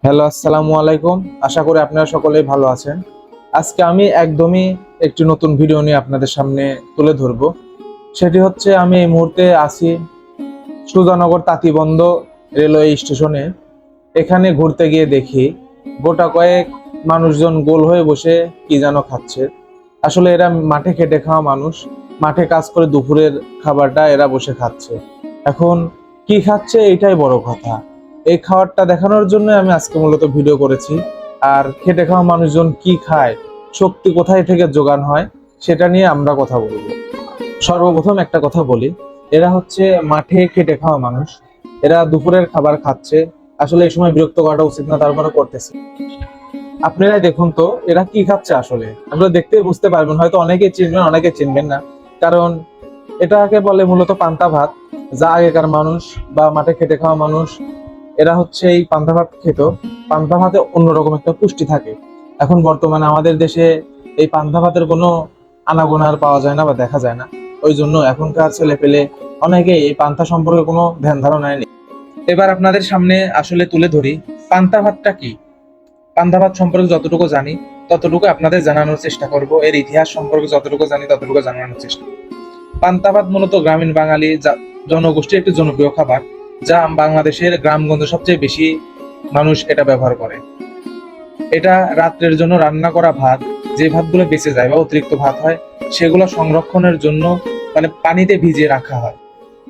Hello, আসসালামু আলাইকুম। আশা করি আপনারা সকলেই ভালো আছেন। আজকে আমি একদমই একটি নতুন ভিডিও নিয়ে আপনাদের সামনে তুলে ধরব। সেটি হচ্ছে আমি এই মুহূর্তে আছি সুজানগর তাঁতিবন্ধ রেলওয়ে স্টেশনে। এখানে ঘুরতে গিয়ে দেখি গোটা কয়েক মানুষজন গোল হয়ে বসে কি যেন খাচ্ছে। আসলে এরা মাঠে খেটে খাওয়া মানুষ, মাঠে কাজ করে দুপুরের খাবারটা এরা বসে খাচ্ছে। এখন কি খাচ্ছে এটাই বড় কথা। এই খাবারটা দেখানোর জন্য আমি আজকে মূলত ভিডিও করেছি। আর খেটে খাওয়া মানুষজন কি খায়, শক্তি কোথায় থেকে জোগান হয়, সেটা নিয়ে আমরা কথা বলবো। সর্বপ্রথম একটা কথা বলি, এরা হচ্ছে মাঠে খেটে খাওয়া মানুষ। এরা দুপুরের খাবার খাচ্ছে। আসলে এই সময় বিরক্ত করাটা উচিত না, তারপরে করতেছে। আপনারাই দেখুন তো এরা কি খাচ্ছে। আসলে আসলে দেখতে বুঝতে পারবেন, হয়তো অনেকে চিনবেন অনেকে চিনবেন না। কারণ এটাকে বলে মূলত পান্তা ভাত। যা আগেকার মানুষ বা মাঠে খেটে খাওয়া মানুষ, এরা হচ্ছে এই পান্তা ভাত খেত। পান্তা ভাতে অন্যরকম একটা পুষ্টি থাকে। এখন বর্তমানে আমাদের দেশে এই পান্তা ভাতের কোনো আনাগোনা আর পাওয়া যায় না বা দেখা যায় না। ওই জন্য এখনকার ছেলে পেলে অনেকে এই পান্তা সম্পর্কে কোনো ধ্যান ধারণায় নেই। এবার আপনাদের সামনে আসলে তুলে ধরি পান্তা ভাতটা কি। পান্তা ভাত সম্পর্কে যতটুকু জানি ততটুকু আপনাদের জানানোর চেষ্টা করব। এর ইতিহাস সম্পর্কে যতটুকু জানি ততটুকু জানানোর চেষ্টা করব। পান্তা ভাত মূলত গ্রামীণ বাঙালি জনগোষ্ঠীর একটি জনপ্রিয় খাবার, যা বাংলাদেশের গ্রামগঞ্জে সবচেয়ে বেশি মানুষ এটা ব্যবহার করে। এটা রাত্রের জন্য রান্না করা ভাত, যে ভাতগুলো বেঁচে যায় বা অতিরিক্ত ভাত হয় সেগুলো সংরক্ষণের জন্য মানে পানিতে ভিজিয়ে রাখা হয়।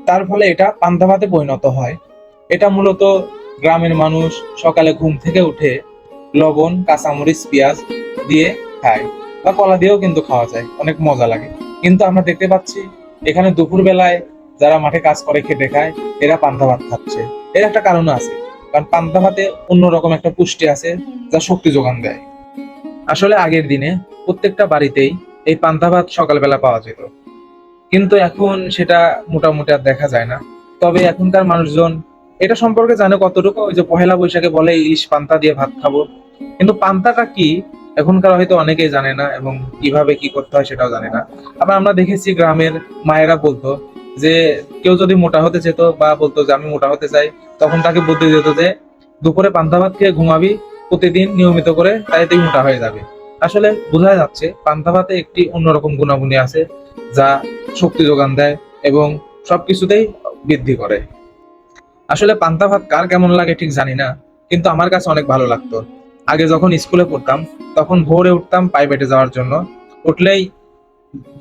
তার ফলে এটা পান্তা ভাতে পরিণত হয়। এটা মূলত গ্রামের মানুষ সকালে ঘুম থেকে উঠে লবণ, কাঁচামরিচ, পেঁয়াজ দিয়ে খায়, বা কলা দিয়েও কিন্তু খাওয়া যায়, অনেক মজা লাগে। কিন্তু আমরা দেখতে পাচ্ছি এখানে দুপুর বেলায় যারা মাঠে কাজ করে খেটে খায় এরা পান্তা ভাত খাচ্ছে। এর একটা কারণ আছে, কারণ পান্তা ভাতে অন্যরকম একটা পুষ্টি আছে যা শক্তি যোগান দেয়। আসলে আগের দিনে প্রত্যেকটা বাড়িতেই এই পান্তা ভাত সকালবেলা পাওয়া যেত, কিন্তু এখন সেটা মোটামুটি আর দেখা যায় না। তবে এখনকার মানুষজন এটা সম্পর্কে জানে কতটুকু, ওই যে পহেলা বৈশাখে বলে ইলিশ পান্তা দিয়ে ভাত খাবো, কিন্তু পান্তাটা কি এখনকার হয়তো অনেকেই জানে না, এবং কিভাবে কি করতে হয় সেটাও জানে না। আবার আমরা দেখেছি গ্রামের মায়েরা বলতো যে কেউ যদি মোটা হতে যেত বা বলতো যে আমি মোটা হতে চাই, তখন তাকে বুদ্ধি দিত যে দুপুরে পান্তা ভাত খেয়ে ঘুমাবি প্রতিদিন নিয়মিত করে, তাই তুই মোটা হয়ে যাবে। আসলে বোঝা যাচ্ছে পান্তা ভাতে একটি অন্যরকম গুণাগুণী আছে যা শক্তি যোগান দেয় এবং সবকিছুতেই বৃদ্ধি করে। আসলে পান্তা ভাত কার কেমন লাগে ঠিক জানি না, কিন্তু আমার কাছে অনেক ভালো লাগতো। আগে যখন স্কুলে পড়তাম তখন ভোরে উঠতাম প্রাইভেটে যাওয়ার জন্য। উঠলেই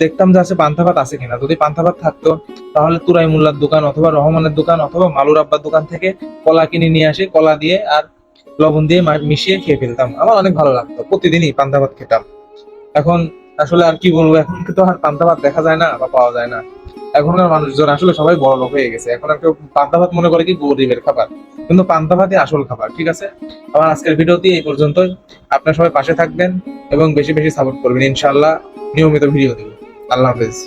দেখতাম যে আছে পান্তা ভাত আছে কিনা। যদি পান্তা ভাত থাকতো তাহলে তুরাই মোল্লার দোকান অথবা রহমানের দোকান অথবা মালুর আব্বার দোকান থেকে কলা কিনে নিয়ে আসি, কলা দিয়ে আর লবণ দিয়ে মিশিয়ে খেয়ে ফেলতাম। আমার অনেক ভালো লাগতো, প্রতিদিনই পান্তা ভাত খেতাম। এখন আসলে আর কি বলবো, এখন তো আর পান্তা ভাত দেখা যায় না বা পাওয়া যায় না। এখনকার মানুষজন আসলে সবাই বড় লোক হয়ে গেছে, এখন আর কেউ পান্তা ভাত মনে করে কি গরিবের খাবার, কিন্তু পান্তা ভাতই আসল খাবার। ঠিক আছে, আমার আজকের ভিডিওটি এই পর্যন্তই। আপনারা সবাই পাশে থাকবেন এবং বেশি বেশি সাপোর্ট করবেন, ইনশাআল্লাহ নিয়মিত ভিডিও দেবো। আল্লাহ হাফেজ।